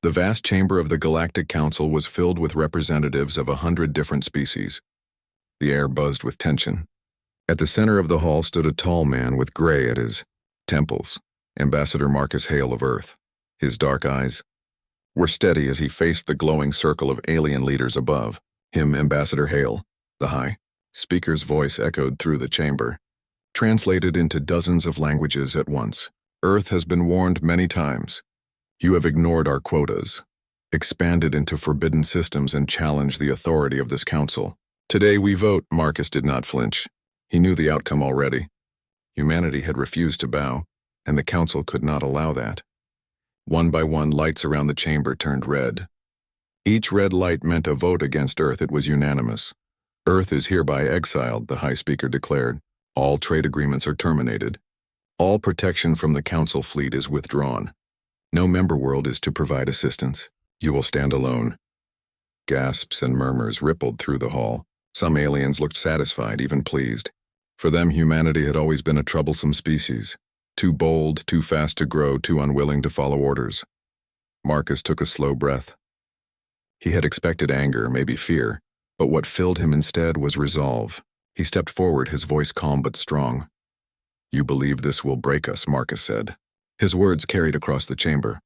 The vast chamber of the Galactic Council was filled with representatives of 100 different species. The air buzzed with tension. At the center of the hall stood a tall man with gray at his temples, Ambassador Marcus Hale of Earth. His dark eyes were steady as he faced the glowing circle of alien leaders above. Him, Ambassador Hale, the high speaker's voice echoed through the chamber, translated into dozens of languages at once. Earth has been warned many times. You have ignored our quotas, expanded into forbidden systems, and challenged the authority of this council. Today we vote. Marcus did not flinch. He knew the outcome already. Humanity had refused to bow, and the council could not allow that. One by one, lights around the chamber turned red. Each red light meant a vote against Earth. It was unanimous. Earth is hereby exiled, the High Speaker declared. All trade agreements are terminated. All protection from the Council fleet is withdrawn. No member world is to provide assistance. You will stand alone. Gasps and murmurs rippled through the hall. Some aliens looked satisfied, even pleased. For them, humanity had always been a troublesome species. Too bold, too fast to grow, too unwilling to follow orders. Marcus took a slow breath. He had expected anger, maybe fear, but what filled him instead was resolve. He stepped forward, his voice calm but strong. You believe this will break us, Marcus said. His words carried across the chamber.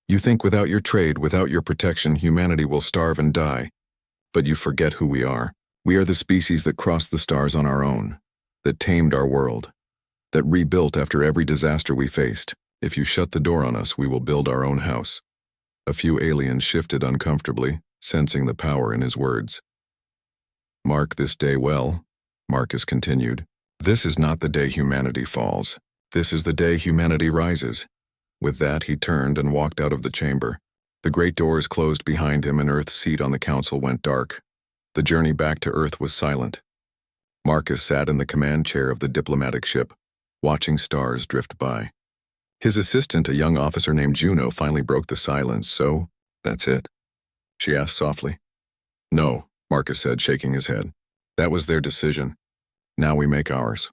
You think without your trade, without your protection, humanity will starve and die. But you forget who we are. We are the species that crossed the stars on our own, that tamed our world, that rebuilt after every disaster we faced. If you shut the door on us, we will build our own house. A few aliens shifted uncomfortably, sensing the power in his words. Mark this day well, Marcus continued. This is not the day humanity falls. This is the day humanity rises. With that, he turned and walked out of the chamber. The great doors closed behind him, and Earth's seat on the council went dark. The journey back to Earth was silent. Marcus sat in the command chair of the diplomatic ship, watching stars drift by. His assistant, a young officer named Juno, finally broke the silence. So, that's it? She asked softly. No, Marcus said, shaking his head. That was their decision. Now we make ours.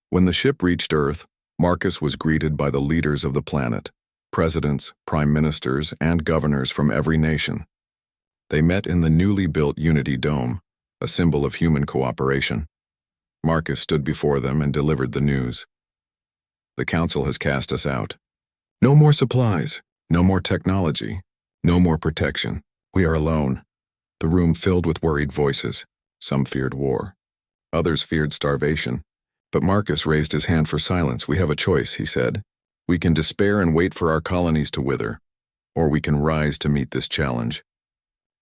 When the ship reached Earth, Marcus was greeted by the leaders of the planet, presidents, prime ministers, and governors from every nation. They met in the newly built Unity Dome, a symbol of human cooperation. Marcus stood before them and delivered the news. The council has cast us out. No more supplies, no more technology, no more protection. We are alone. The room filled with worried voices. Some feared war. Others feared starvation. But Marcus raised his hand for silence. We have a choice, he said. We can despair and wait for our colonies to wither, or we can rise to meet this challenge.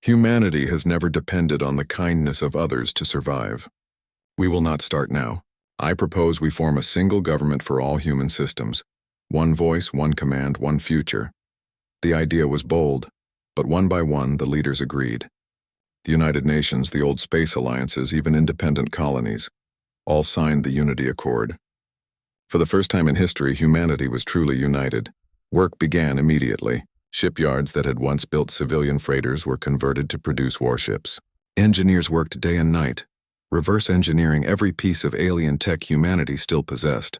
Humanity has never depended on the kindness of others to survive. We will not start now. I propose we form a single government for all human systems. One voice, one command, one future. The idea was bold, but one by one the leaders agreed. The United Nations, the old space alliances, even independent colonies, all signed the Unity Accord. For the first time in history, humanity was truly united. Work began immediately. Shipyards that had once built civilian freighters were converted to produce warships. Engineers worked day and night, reverse engineering every piece of alien tech humanity still possessed.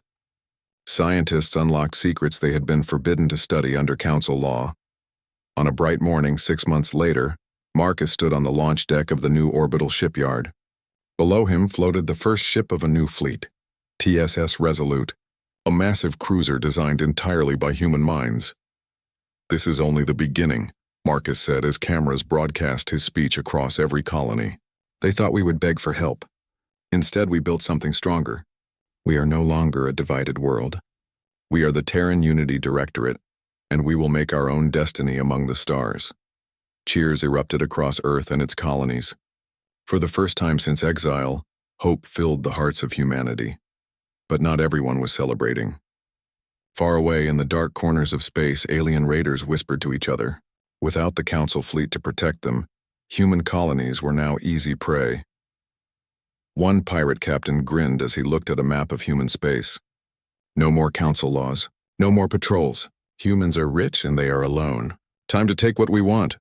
Scientists unlocked secrets they had been forbidden to study under council law. On a bright morning 6 months later, Marcus stood on the launch deck of the new orbital shipyard. Below him floated the first ship of a new fleet, TSS Resolute, a massive cruiser designed entirely by human minds. This is only the beginning, Marcus said as cameras broadcast his speech across every colony. They thought we would beg for help. Instead, we built something stronger. We are no longer a divided world. We are the Terran Unity Directorate, and we will make our own destiny among the stars. Cheers erupted across Earth and its colonies. For the first time since exile, hope filled the hearts of humanity. But not everyone was celebrating. Far away in the dark corners of space, alien raiders whispered to each other. Without the council fleet to protect them, human colonies were now easy prey. One pirate captain grinned as he looked at a map of human space. No more council laws, no more patrols. Humans are rich and they are alone. Time to take what we want.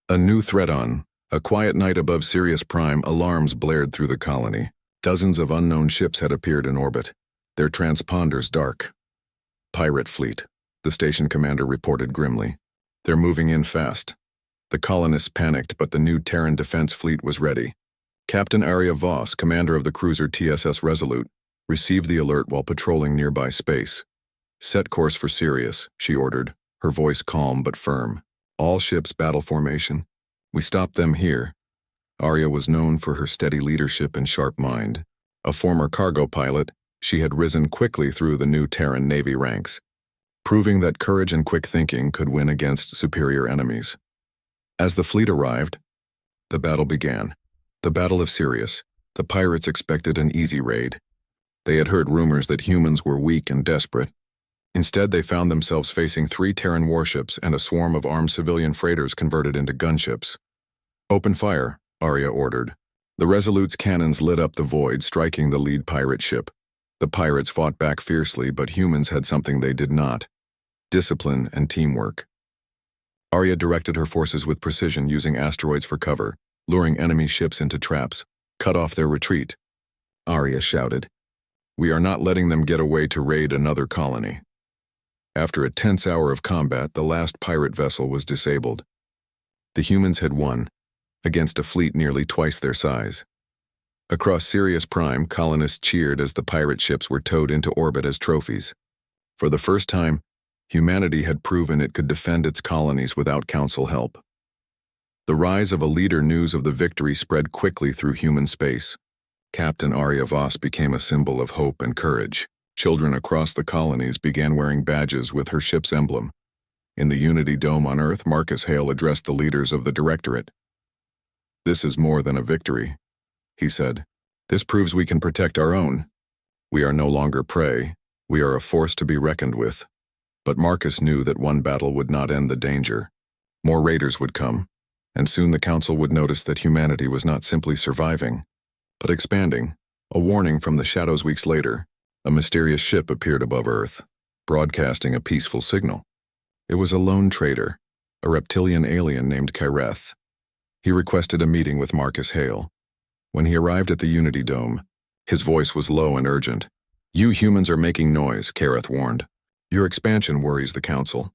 A new threat on. A quiet night above Sirius Prime, alarms blared through the colony. Dozens of unknown ships had appeared in orbit, their transponders dark. Pirate fleet, the station commander reported grimly. They're moving in fast. The colonists panicked, but the new Terran defense fleet was ready. Captain Arya Voss, commander of the cruiser TSS Resolute, received the alert while patrolling nearby space. "Set course for Sirius," she ordered, her voice calm but firm. "All ships battle formation. We stop them here." Arya was known for her steady leadership and sharp mind. A former cargo pilot, she had risen quickly through the new Terran Navy ranks, proving that courage and quick thinking could win against superior enemies. As the fleet arrived, the battle began. The Battle of Sirius. The pirates expected an easy raid. They had heard rumors that humans were weak and desperate. Instead, they found themselves facing 3 Terran warships and a swarm of armed civilian freighters converted into gunships. "Open fire," Arya ordered. The Resolute's cannons lit up the void, striking the lead pirate ship. The pirates fought back fiercely, but humans had something they did not: discipline and teamwork. Arya directed her forces with precision, using asteroids for cover, luring enemy ships into traps, cut off their retreat. Arya shouted, "We are not letting them get away to raid another colony." After a tense hour of combat, the last pirate vessel was disabled. The humans had won, against a fleet nearly twice their size. Across Sirius Prime, colonists cheered as the pirate ships were towed into orbit as trophies. For the first time, humanity had proven it could defend its colonies without Council help. The rise of a leader news of the victory spread quickly through human space. Captain Arya Voss became a symbol of hope and courage. Children across the colonies began wearing badges with her ship's emblem. In the Unity Dome on Earth, Marcus Hale addressed the leaders of the Directorate. "This is more than a victory," he said. "This proves we can protect our own. We are no longer prey. We are a force to be reckoned with." But Marcus knew that one battle would not end the danger. More raiders would come, and soon the Council would notice that humanity was not simply surviving, but expanding. A warning from the shadows. Weeks later, a mysterious ship appeared above Earth, broadcasting a peaceful signal. It was a lone trader, a reptilian alien named Kyreth. He requested a meeting with Marcus Hale. When he arrived at the Unity Dome, his voice was low and urgent. "You humans are making noise," Kyreth warned. "Your expansion worries the Council.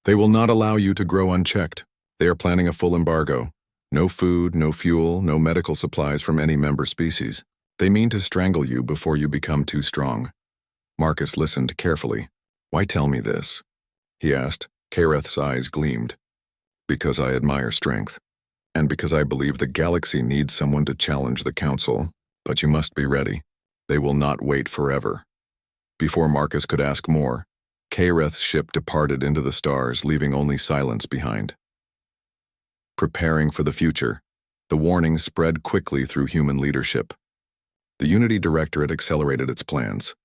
They will not allow you to grow unchecked. They are planning a full embargo. No food, no fuel, no medical supplies from any member species. They mean to strangle you before you become too strong." Marcus listened carefully. "Why tell me this?" he asked. Kyreth's eyes gleamed. "Because I admire strength, and because I believe the galaxy needs someone to challenge the Council. But you must be ready. They will not wait forever." Before Marcus could ask more, Kyreth's ship departed into the stars, leaving only silence behind. Preparing for the future, the warning spread quickly through human leadership. The Unity Directorate accelerated its plans.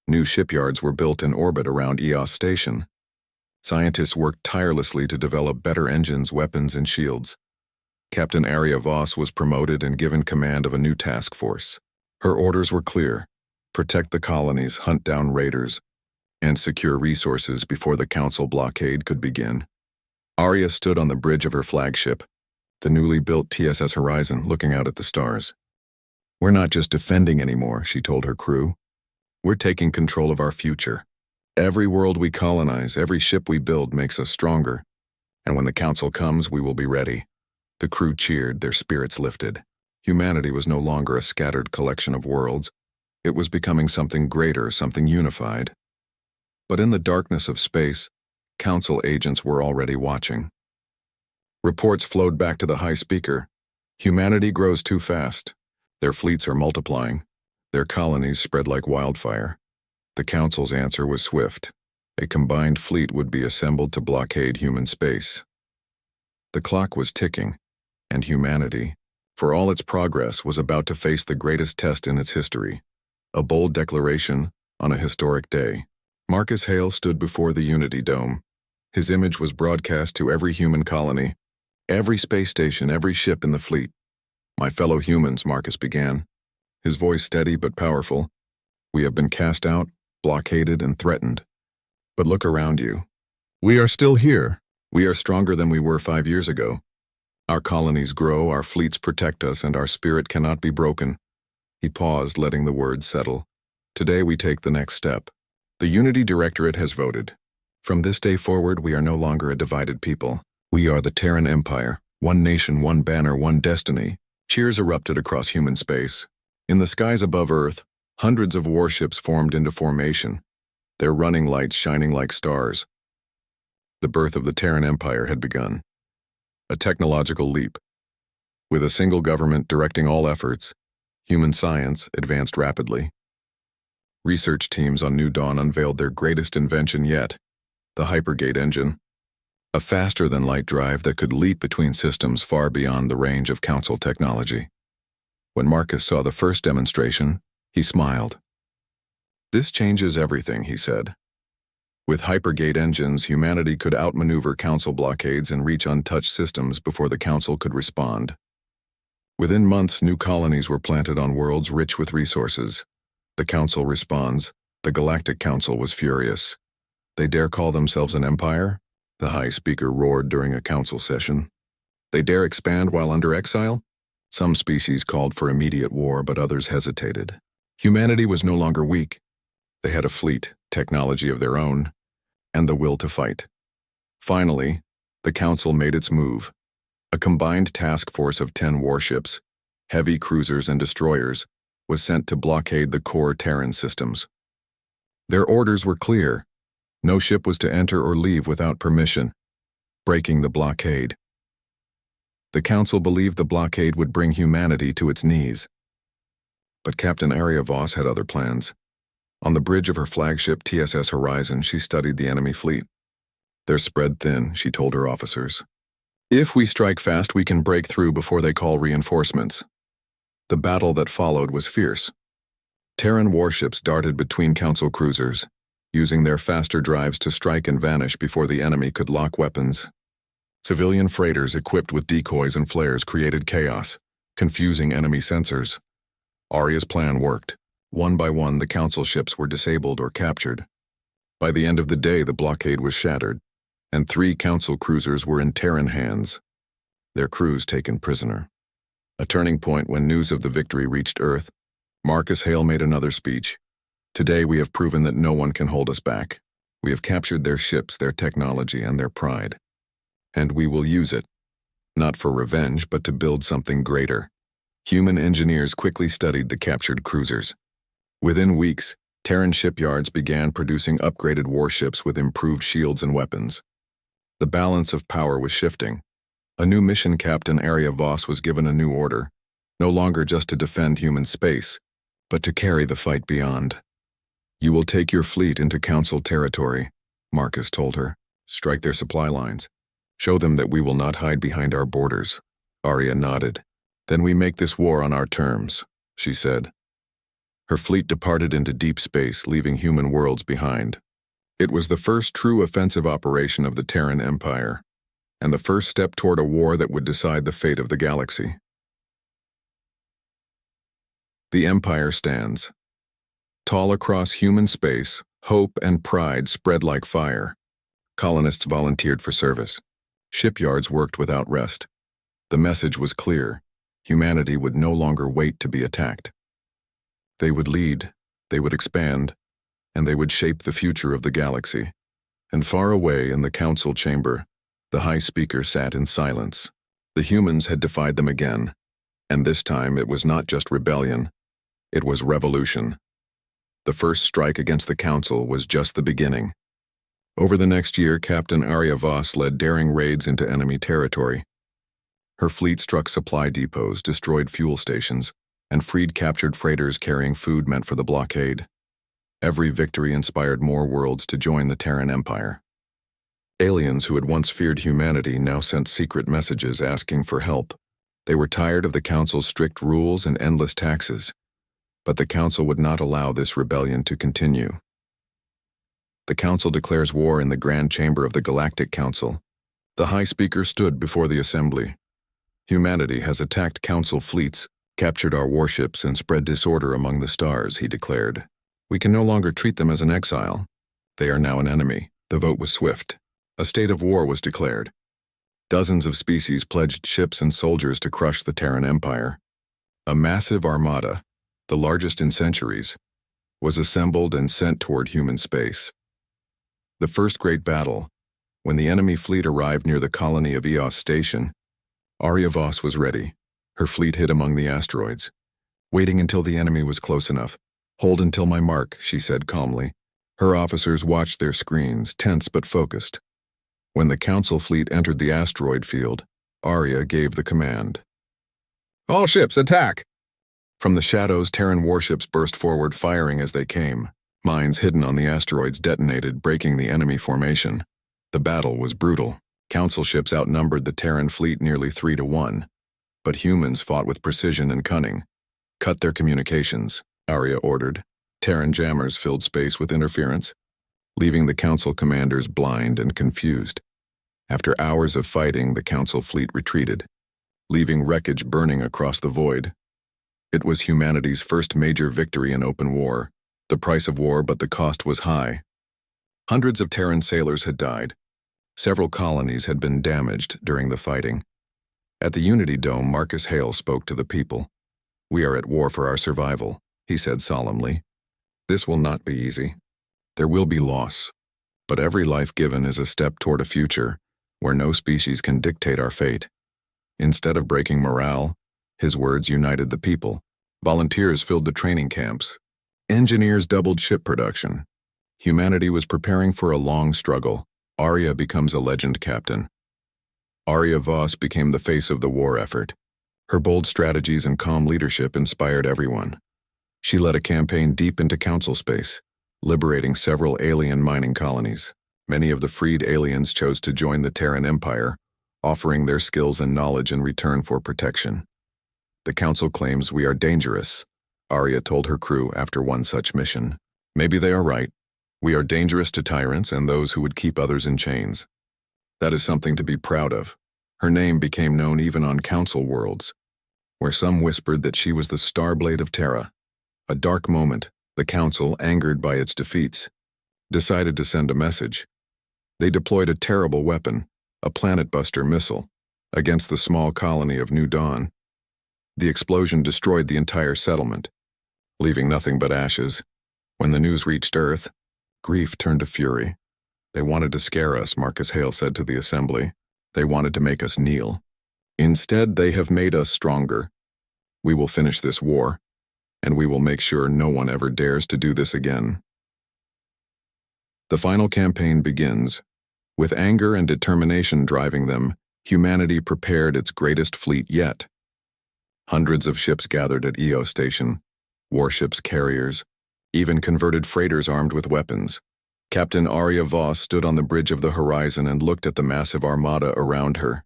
New shipyards were built in orbit around EOS Station. Scientists worked tirelessly to develop better engines, weapons, and shields. Captain Arya Voss was promoted and given command of a new task force. Her orders were clear: protect the colonies, hunt down raiders, and secure resources before the Council blockade could begin. Arya stood on the bridge of her flagship, the newly built TSS Horizon, looking out at the stars. "We're not just defending anymore," she told her crew. "We're taking control of our future. Every world we colonize, every ship we build makes us stronger. And when the Council comes, we will be ready." The crew cheered, their spirits lifted. Humanity was no longer a scattered collection of worlds. It was becoming something greater, something unified. But in the darkness of space, Council agents were already watching. Reports flowed back to the high speaker. "Humanity grows too fast. Their fleets are multiplying. Their colonies spread like wildfire." The Council's answer was swift. A combined fleet would be assembled to blockade human space. The clock was ticking, and humanity, for all its progress, was about to face the greatest test in its history. A bold declaration on a historic day. Marcus Hale stood before the Unity Dome. His image was broadcast to every human colony, every space station, every ship in the fleet. "My fellow humans," Marcus began, his voice steady but powerful, "we have been cast out, blockaded, and threatened. But look around you. We are still here. We are stronger than we were 5 years ago. Our colonies grow, our fleets protect us, and our spirit cannot be broken." He paused, letting the words settle. "Today we take the next step. The Unity Directorate has voted. From this day forward, we are no longer a divided people. "We are the Terran Empire. One nation, one banner, one destiny." Cheers erupted across human space. In the skies above Earth, hundreds of warships formed into formation, their running lights shining like stars. The birth of the Terran Empire had begun. A technological leap. With a single government directing all efforts, human science advanced rapidly. Research teams on New Dawn unveiled their greatest invention yet, the Hypergate engine, a faster-than-light drive that could leap between systems far beyond the range of Council technology. When Marcus saw the first demonstration, he smiled. "This changes everything," he said. With Hypergate engines, humanity could outmaneuver Council blockades and reach untouched systems before the Council could respond. Within months, new colonies were planted on worlds rich with resources. The Council responds. The Galactic Council was furious. "They dare call themselves an empire?" the High Speaker roared during a council session. "They dare expand while under exile?" Some species called for immediate war, but others hesitated. Humanity was no longer weak. They had a fleet, technology of their own, and the will to fight. Finally, the Council made its move. A combined task force of 10 warships, heavy cruisers and destroyers, was sent to blockade the core Terran systems. Their orders were clear. No ship was to enter or leave without permission, breaking the blockade. The Council believed the blockade would bring humanity to its knees. But Captain Aria Voss had other plans. On the bridge of her flagship TSS Horizon, she studied the enemy fleet. "They're spread thin," she told her officers. "If we strike fast, we can break through before they call reinforcements." The battle that followed was fierce. Terran warships darted between Council cruisers, using their faster drives to strike and vanish before the enemy could lock weapons. Civilian freighters equipped with decoys and flares created chaos, confusing enemy sensors. Aria's plan worked. One by one, the Council ships were disabled or captured. By the end of the day, the blockade was shattered, and 3 Council cruisers were in Terran hands, their crews taken prisoner. A turning point when news of the victory reached Earth. Marcus Hale made another speech. "Today we have proven that no one can hold us back. We have captured their ships, their technology, and their pride. And we will use it, not for revenge, but to build something greater." Human engineers quickly studied the captured cruisers. Within weeks, Terran shipyards began producing upgraded warships with improved shields and weapons. The balance of power was shifting. A new mission captain, Aria Voss, was given a new order, no longer just to defend human space, but to carry the fight beyond. "You will take your fleet into Council territory," Marcus told her. "Strike their supply lines. Show them that we will not hide behind our borders." Aria nodded. "Then we make this war on our terms," she said. Her fleet departed into deep space, leaving human worlds behind. It was the first true offensive operation of the Terran Empire, and the first step toward a war that would decide the fate of the galaxy. The Empire stands. Tall across human space, hope and pride spread like fire. Colonists volunteered for service. Shipyards worked without rest. The message was clear. Humanity would no longer wait to be attacked. They would lead, they would expand, and they would shape the future of the galaxy. And far away in the Council chamber, the High Speaker sat in silence. The humans had defied them again, and this time it was not just rebellion, it was revolution. The first strike against the Council was just the beginning. Over the next year, Captain Aria Voss led daring raids into enemy territory. Her fleet struck supply depots, destroyed fuel stations, and freed captured freighters carrying food meant for the blockade. Every victory inspired more worlds to join the Terran Empire. Aliens who had once feared humanity now sent secret messages asking for help. They were tired of the Council's strict rules and endless taxes, but the Council would not allow this rebellion to continue. The Council declares war in the Grand Chamber of the Galactic Council. The High Speaker stood before the Assembly. "Humanity has attacked Council fleets, captured our warships, and spread disorder among the stars," he declared. "We can no longer treat them as an exile. They are now an enemy." The vote was swift. A state of war was declared. Dozens of species pledged ships and soldiers to crush the Terran Empire. A massive armada, the largest in centuries, was assembled and sent toward human space. The first great battle, When the enemy fleet arrived near the colony of Eos Station, Arya Voss was ready. Her fleet hid among the asteroids. Waiting until the enemy was close enough. "Hold until my mark," she said calmly. Her officers watched their screens, tense but focused. When the Council fleet entered the asteroid field, Arya gave the command. "All ships, attack!" From the shadows, Terran warships burst forward, firing as they came. Mines hidden on the asteroids detonated, breaking the enemy formation. The battle was brutal. Council ships outnumbered the Terran fleet nearly 3-1. But humans fought with precision and cunning. "Cut their communications," Arya ordered. Terran jammers filled space with interference, leaving the Council commanders blind and confused. After hours of fighting, the Council fleet retreated, leaving wreckage burning across the void. It was humanity's first major victory in open war. The price of war, but the cost was high. Hundreds of Terran sailors had died. Several colonies had been damaged during the fighting. At the Unity Dome, Marcus Hale spoke to the people. "We are at war for our survival," he said solemnly. "This will not be easy. There will be loss. But every life given is a step toward a future where no species can dictate our fate." Instead of breaking morale, his words united the people. Volunteers filled the training camps. Engineers doubled ship production. Humanity was preparing for a long struggle. Arya becomes a legend captain. Arya Voss became the face of the war effort. Her bold strategies and calm leadership inspired everyone. She led a campaign deep into Council space, liberating several alien mining colonies. Many of the freed aliens chose to join the Terran Empire, offering their skills and knowledge in return for protection. "The Council claims we are dangerous," Arya told her crew after one such mission. "Maybe they are right. We are dangerous to tyrants and those who would keep others in chains. That is something to be proud of." Her name became known even on Council worlds, where some whispered that she was the Starblade of Terra. A dark moment, the Council, angered by its defeats, decided to send a message. They deployed a terrible weapon, a planet-buster missile, against the small colony of New Dawn. The explosion destroyed the entire settlement, leaving nothing but ashes. When the news reached Earth, grief turned to fury. "They wanted to scare us," Marcus Hale said to the assembly. "They wanted to make us kneel. Instead, they have made us stronger. We will finish this war, and we will make sure no one ever dares to do this again." The final campaign begins. With anger and determination driving them, humanity prepared its greatest fleet yet. Hundreds of ships gathered at Eos Station, warships, carriers, even converted freighters armed with weapons. Captain Arya Voss stood on the bridge of the horizon and looked at the massive armada around her.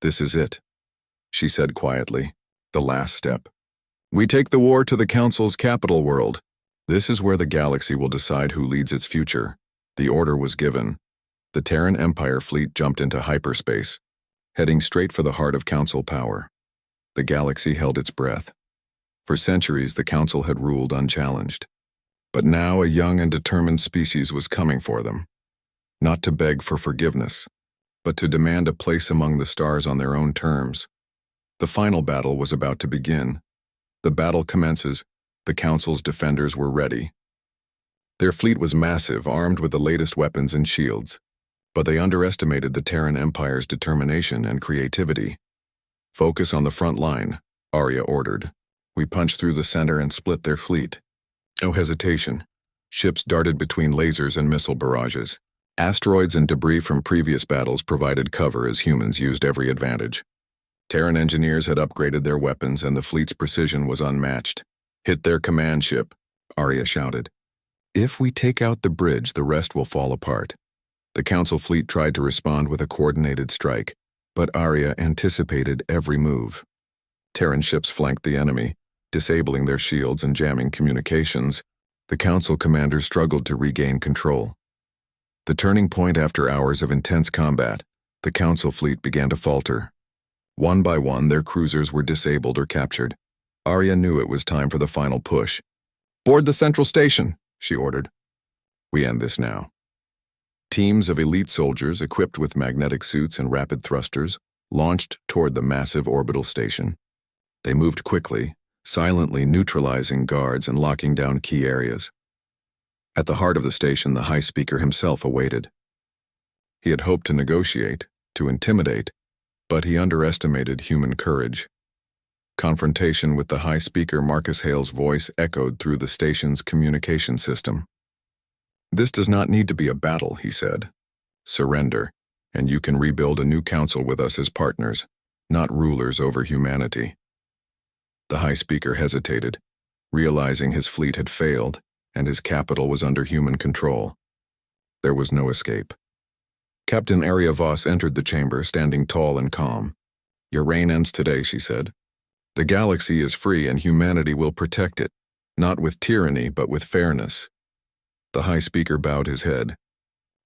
"This is it," she said quietly, "the last step. We take the war to the Council's capital world. This is where the galaxy will decide who leads its future." The order was given. The Terran Empire fleet jumped into hyperspace, heading straight for the heart of Council power. The galaxy held its breath. For centuries, the Council had ruled unchallenged. But now a young and determined species was coming for them, not to beg for forgiveness, but to demand a place among the stars on their own terms. The final battle was about to begin. The battle commences. The Council's defenders were ready. Their fleet was massive, armed with the latest weapons and shields, but they underestimated the Terran Empire's determination and creativity. "Focus on the front line," Arya ordered. "We punched through the center and split their fleet." No hesitation. Ships darted between lasers and missile barrages. Asteroids and debris from previous battles provided cover as humans used every advantage. Terran engineers had upgraded their weapons and the fleet's precision was unmatched. "Hit their command ship," Arya shouted. "If we take out the bridge, the rest will fall apart." The Council fleet tried to respond with a coordinated strike, but Arya anticipated every move. Terran ships flanked the enemy, disabling their shields and jamming communications. The Council commanders struggled to regain control. The turning point after hours of intense combat, the Council fleet began to falter. One by one, their cruisers were disabled or captured. Arya knew it was time for the final push. "Board the central station," she ordered. "We end this now." Teams of elite soldiers equipped with magnetic suits and rapid thrusters launched toward the massive orbital station. They moved quickly, silently neutralizing guards and locking down key areas. At the heart of the station, the High Speaker himself awaited. He had hoped to negotiate, to intimidate, but he underestimated human courage. Confrontation with the high speaker Marcus Hale's voice echoed through the station's communication system. "This does not need to be a battle," he said. "Surrender, and you can rebuild a new council with us as partners, not rulers over humanity." The high speaker hesitated, realizing his fleet had failed and his capital was under human control. There was no escape. Captain Arya Voss entered the chamber, standing tall and calm. "Your reign ends today," she said. "The galaxy is free and humanity will protect it, not with tyranny but with fairness." The high speaker bowed his head.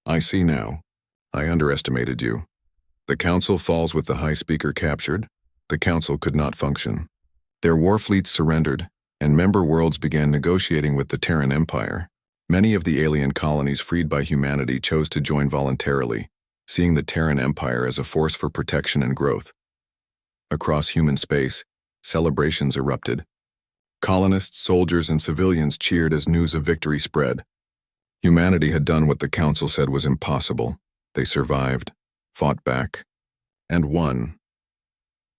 "I see now. I underestimated you." The council falls with the high speaker captured. The council could not function. Their war fleets surrendered, and member worlds began negotiating with the Terran Empire. Many of the alien colonies freed by humanity chose to join voluntarily, seeing the Terran Empire as a force for protection and growth. Across human space, celebrations erupted. Colonists, soldiers, and civilians cheered as news of victory spread. Humanity had done what the council said was impossible. They survived, fought back, and won.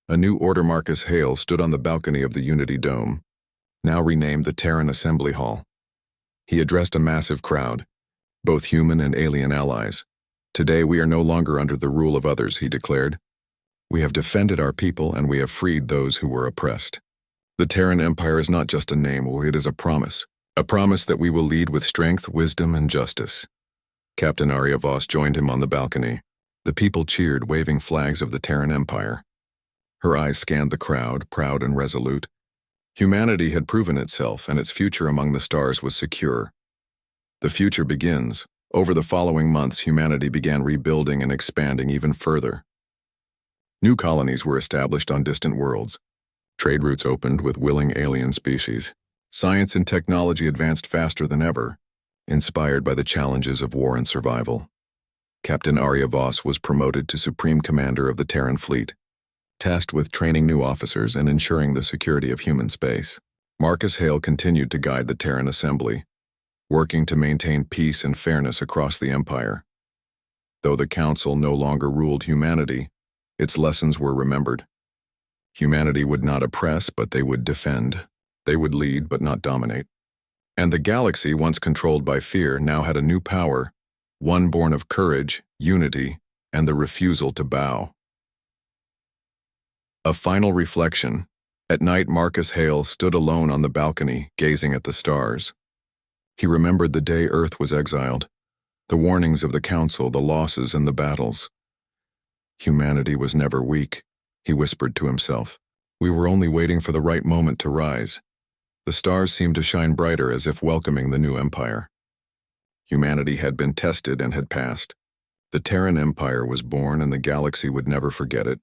A new Order Marcus Hale stood on the balcony of the Unity Dome, now renamed the Terran Assembly Hall. He addressed a massive crowd, both human and alien allies. "Today we are no longer under the rule of others," he declared. "We have defended our people and we have freed those who were oppressed. The Terran Empire is not just a name, it is a promise that we will lead with strength, wisdom, and justice." Captain Arya Voss joined him on the balcony. The people cheered, waving flags of the Terran Empire. Her eyes scanned the crowd, proud and resolute. Humanity had proven itself, and its future among the stars was secure. The future begins. Over the following months, humanity began rebuilding and expanding even further. New colonies were established on distant worlds. Trade routes opened with willing alien species. Science and technology advanced faster than ever, inspired by the challenges of war and survival. Captain Arya Voss was promoted to Supreme Commander of the Terran Fleet, tasked with training new officers and ensuring the security of human space. Marcus Hale continued to guide the Terran Assembly, working to maintain peace and fairness across the Empire. Though the Council no longer ruled humanity, its lessons were remembered. Humanity would not oppress, but they would defend. They would lead, but not dominate. And the galaxy, once controlled by fear, now had a new power, one born of courage, unity, and the refusal to bow. A final reflection. At night, Marcus Hale stood alone on the balcony, gazing at the stars. He remembered the day Earth was exiled, the warnings of the Council, the losses and the battles. Humanity was never weak, he whispered to himself. We were only waiting for the right moment to rise. The stars seemed to shine brighter, as if welcoming the new empire. Humanity had been tested and had passed. The Terran Empire was born, and the galaxy would never forget it.